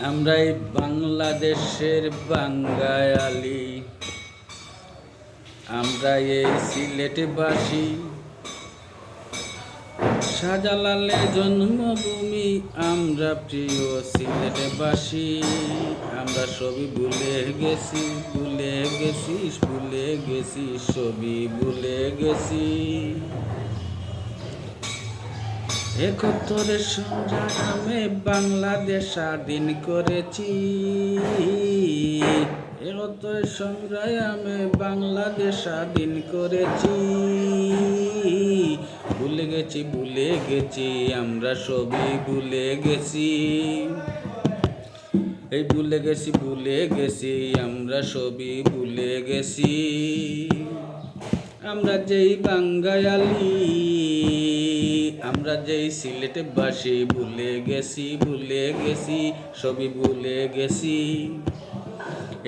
আমরাই বাংলাদেশের বাঙালি, আমরা এই সিলেটবাসী। শাহজালালের জন্মভূমি, আমরা প্রিয় সিলেটবাসী। আমরা সবই ভুলে গেছি, ভুলে গেছি, ভুলে গেছি, সবই ভুলে গেছি। ৭১ সংগ্রামে বাংলাদেশ স্বাধীন করেছি। ৭১ সংগ্রামে বাংলাদেশ স্বাধীন করেছি। ভুলে গেছি, ভুলে গেছি, আমরা সবই ভুলে গেছি। এই ভুলে গেছি, ভুলে গেছি, আমরা সবই ভুলে গেছি। আমরা যেই বাঙালি, আমরা যেই সিলেটবাসী, ভুলে গেছি, ভুলে গেছি, সবই ভুলে গেছি।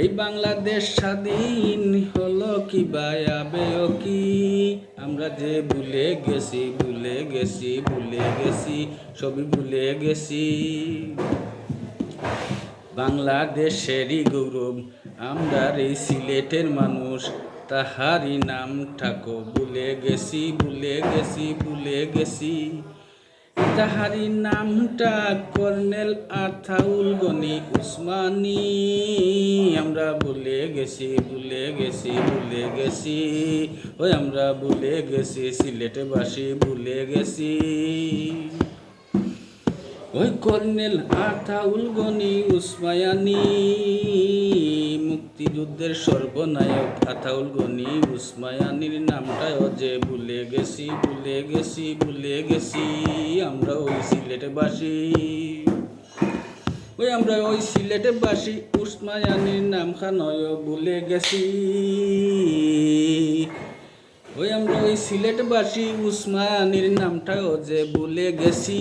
এই বাংলাদেশ স্বাধীন হলো কি ভাবে কি, আমরা যে ভুলে গেছি, ভুলে গেছি, ভুলে গেছি, সবই ভুলে গেছি। বাংলাদেশেরই গৌরব, আমরা এই সিলেটের মানুষ, তাহারি নামটাকে ভুলে গেছি, ভুলে গেছি, ভুলে গেছি। তাহারি নামটা কর্নেল আতাউল গনি উসমানী, আমরা ভুলে গেছি, ভুলে গেছি, ভুলে গেছি। ওই আমরা ভুলে গেছি, সিলেটবাসী ভুলে গেছি। ওই কর্নেল আতাউল গনি উসমানী, মুক্তিযুদ্ধের সর্বনায়ক আতাউল গনি উসমানীর নামটাও যে ভুলে গেছি, ভুলে গেছি, ভুলে গেছি। আমরা ওই সিলেটবাসী, ওই আমরা ওই সিলেটবাসী, উসমানীর নামখানও ভুলে গেছি। ওই আমরা ওই সিলেটবাসী, উসমানীর নামটাও যে ভুলে গেছি।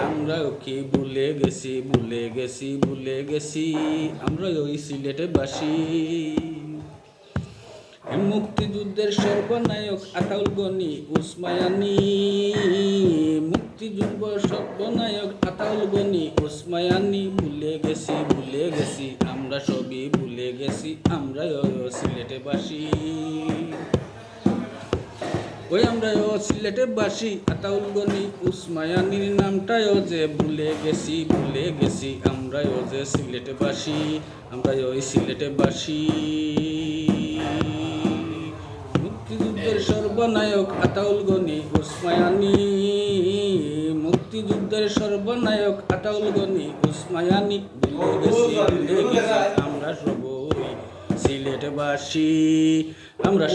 আমরাও কি ভুলে গেছি, ভুলে গেছি, ভুলে গেছি, আমরা ওই সিলেটবাসী। মুক্তিযুদ্ধের সর্বনায়ক আতাউল গনি উসমানী, মুক্তিযুদ্ধ সর্বনায়ক আতাউল গনি উসমানী, ভুলে গেছি, ভুলে গেছি, আমরা সবই ভুলে গেছি। আমরা সিলেটবাসী, ওই আমরা সিলেটবাসী, আতাউল গনি উসমানীর নামটাও যে ভুলে গেছি, ভুলে গেছি, আমরাও যে সিলেটবাসী, আমরা ওই সিলেটবাসী। মুক্তিযুদ্ধের সর্বনায়ক আতাউল গনি উসমানী, মুক্তিযুদ্ধের সর্বনায়ক আতাউল গনি উসমানী, ভুলে গেছি, ভুলে গেছি, আমরা সবই সিলেটবাসী। আমরা